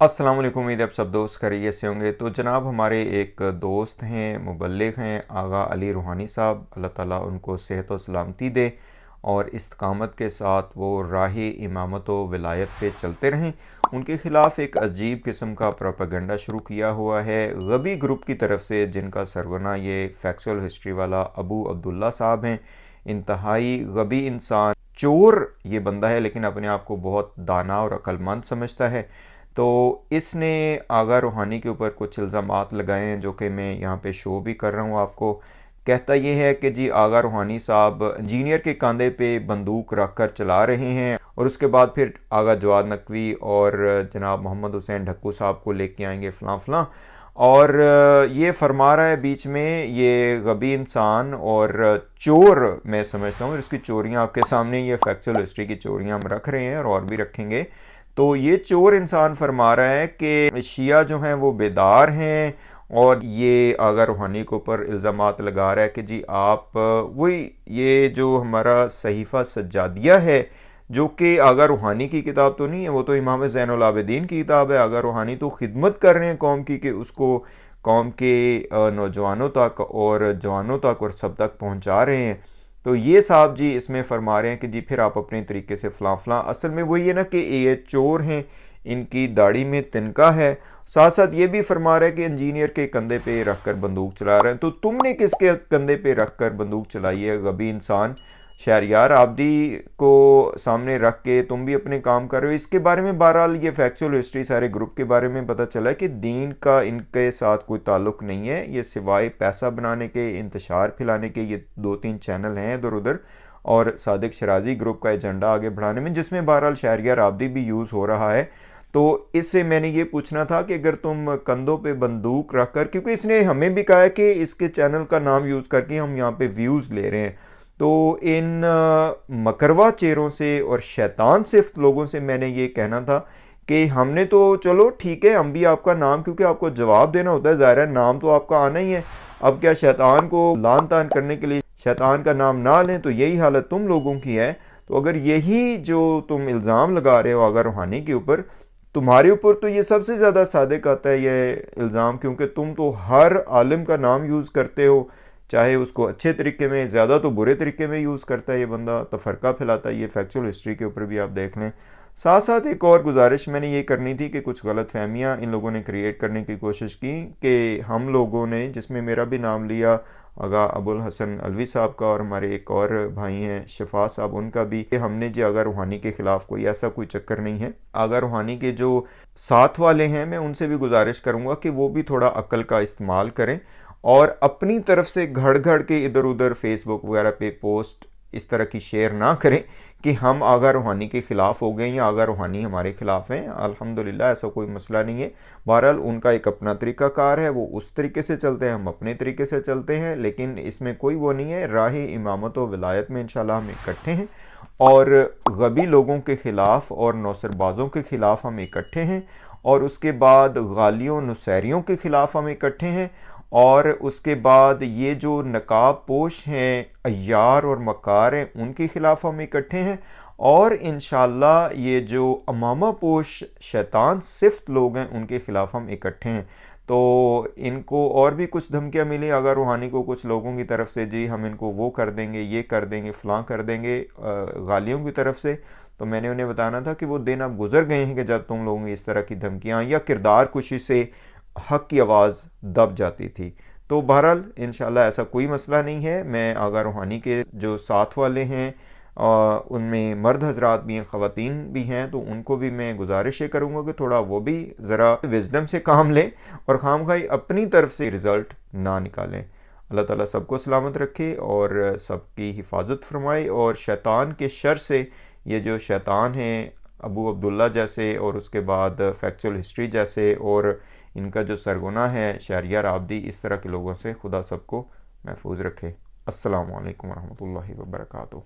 अस्सलाम वालेकुम। उम्मीद है आप सब दोस्त खैरियत से होंगे। तो जनाब हमारे एक दोस्त हैं, मुबल्लिग हैं, आगा अली रूहानी साहब, अल्लाह ताला उनको सेहत व सलामती दे और इस्तकामत के साथ वो राह इमामत व विलायत पे चलते रहें। उनके ख़िलाफ़ एक अजीब किस्म का प्रोपेगेंडा शुरू किया हुआ है गबी ग्रुप की तरफ से, जिनका सरगना ये फैक्चुअल हिस्ट्री वाला अबू अब्दुल्ला साहब हैं। इंतहाई गबी इंसान, चोर ये बंदा है, लेकिन अपने आप को बहुत दाना और अक्लमंद समझता है। तो इसने आगा रूहानी के ऊपर कुछ इल्ज़ामात लगाए हैं, जो कि मैं यहाँ पे शो भी कर रहा हूँ आपको। कहता ये है कि जी आगा रूहानी साहब इंजीनियर के कंधे पे बंदूक रख कर चला रहे हैं, और उसके बाद फिर आगा जवाद नकवी और जनाब मोहम्मद हुसैन ढक्कू साहब को लेके आएंगे फ़लाँ फ़लाँ। और ये फरमा रहा है बीच में, ये गबी इंसान और चोर मैं समझता हूँ। इसकी चोरियाँ आपके सामने, ये फैक्चुअल हिस्ट्री की चोरियाँ हम रख रहे हैं और भी रखेंगे। तो ये चोर इंसान फरमा रहा है कि शिया जो हैं वो बेदार हैं, और ये आगा रूहानी के ऊपर इल्ज़ामात लगा रहा है कि जी आप वही ये जो हमारा सहीफ़ा सज्जादिया है, जो कि आगा रूहानी की किताब तो नहीं है, वो तो इमाम ज़ैनुल आबिदीन की किताब है। आगा रूहानी तो खिदमत कर रहे हैं कौम की, कि उसको कौम के नौजवानों तक और जवानों तक और सब तक पहुंचा रहे हैं। तो ये साहब जी इसमें फरमा रहे हैं कि जी फिर आप अपने तरीके से फ़लाँ फ़लाँ। असल में वही है ना कि ये चोर हैं, इनकी दाढ़ी में तिनका है। साथ साथ ये भी फरमा रहे हैं कि इंजीनियर के कंधे पे रख कर बंदूक चला रहे हैं। तो तुमने किसके कंधे पे रख कर बंदूक चलाई है गबी इंसान? शहरयार आबदी को सामने रख के तुम भी अपने काम कर रहे हो। इसके बारे में बहरहाल ये फैक्चुअल हिस्ट्री सारे ग्रुप के बारे में पता चला है कि दीन का इनके साथ कोई ताल्लुक़ नहीं है। ये सिवाय पैसा बनाने के, इंतशार फैलाने के, ये 2-3 चैनल हैं इधर उधर, और सादिक शराजी ग्रुप का एजेंडा आगे बढ़ाने में, जिसमें बहरहाल शहरयार आबदी भी यूज़ हो रहा है। तो इससे मैंने ये पूछना था कि अगर तुम कंधों पे बंदूक रख कर, क्योंकि इसने हमें भी कहा है कि इसके चैनल का नाम यूज़ करके हम यहाँ पे व्यूज़ ले रहे हैं, तो इन मकरवा चेहरों से और शैतान सिफ्त लोगों से मैंने ये कहना था कि हमने तो चलो ठीक है, हम भी आपका नाम, क्योंकि आपको जवाब देना होता है, ज़ाहिर है नाम तो आपका आना ही है। अब क्या शैतान को लान तान करने के लिए शैतान का नाम ना लें, तो यही हालत तुम लोगों की है। तो अगर यही जो तुम इल्ज़ाम लगा रहे हो आगा रूहानी के ऊपर, तुम्हारे ऊपर तो ये सबसे ज़्यादा सादिक आता है ये इल्ज़ाम, क्योंकि तुम तो हर आलिम का नाम यूज़ करते हो, चाहे उसको अच्छे तरीके में, ज़्यादा तो बुरे तरीके में यूज़ करता है ये बंदा, तफरका फैलाता है। ये फैक्चुअल हिस्ट्री के ऊपर भी आप देख लें। साथ साथ एक और गुजारिश मैंने ये करनी थी कि कुछ गलत फहमियाँ इन लोगों ने क्रिएट करने की कोशिश की, कि हम लोगों ने, जिसमें मेरा भी नाम लिया, आगा अबुल हसन अलवी साहब का, और हमारे एक और भाई हैं शफा साहब, उनका भी, कि हमने जी आगा रूहानी के ख़िलाफ़ कोई ऐसा कोई चक्कर नहीं है। आगा रूहानी के जो साथ वाले हैं, मैं उनसे भी गुजारिश करूँगा कि वो भी थोड़ा अक्ल का इस्तेमाल करें और अपनी तरफ से घड़ घड़ के इधर उधर फेसबुक वगैरह पे पोस्ट इस तरह की शेयर ना करें कि हम आगा रूहानी के ख़िलाफ़ हो गए या आगा रूहानी हमारे ख़िलाफ़ हैं। अल्हम्दुलिल्लाह ऐसा कोई मसला नहीं है। बहरहाल उनका एक अपना तरीक़ाकार है, वो उस तरीके से चलते हैं, हम अपने तरीके से चलते हैं, लेकिन इसमें कोई वो नहीं है। राह इमामत व विलायत में इंशाल्लाह हम इकट्ठे हैं, और गबी लोगों के ख़िलाफ़ और नौसरबाज़ों के ख़िलाफ़ हम इकट्ठे हैं, और उसके बाद गालियों नुसैरियों के ख़िलाफ़ हम इकट्ठे हैं, और उसके बाद ये जो नकाब पोश हैं, अय्यार और मक्कार हैं, उनके ख़िलाफ़ हम इकट्ठे हैं, और इंशाअल्लाह ये जो अमामा पोश शैतान सिफ्त लोग हैं, उनके ख़िलाफ़ हम इकट्ठे हैं। तो इनको और भी कुछ धमकियाँ मिली आगा रूहानी को कुछ लोगों की तरफ से, जी हम इनको वो कर देंगे, ये कर देंगे, फ़लाँ कर देंगे, गालियों की तरफ से। तो मैंने उन्हें बताना था कि वो दिन अब गुजर गए हैं कि जब तुम लोगों की इस तरह की धमकियाँ या किरदार कुशी से हक़ की आवाज़ दब जाती थी। तो बहरहाल इंशाअल्लाह ऐसा कोई मसला नहीं है। मैं आगा रूहानी के जो साथ वाले हैं, उनमें मर्द हजरात भी हैं, ख़वातीन भी हैं, तो उनको भी मैं गुजारिश ये करूँगा कि थोड़ा वो भी ज़रा विज़डम से काम लें और खामखाई अपनी तरफ से रिज़ल्ट ना निकालें। अल्लाह ताला सबको सलामत रखे और सबकी हिफाजत फरमाए, और शैतान के शर से ये जो शैतान हैं अबू अब्दुल्ला जैसे, और उसके बाद फैक्चुअल हिस्ट्री जैसे, और इनका जो सरगना है शहरयार आबदी, इस तरह के लोगों से खुदा सबको महफूज रखे। अस्सलामु अलैकुम वरहमतुल्लाहि वबरकातुहू।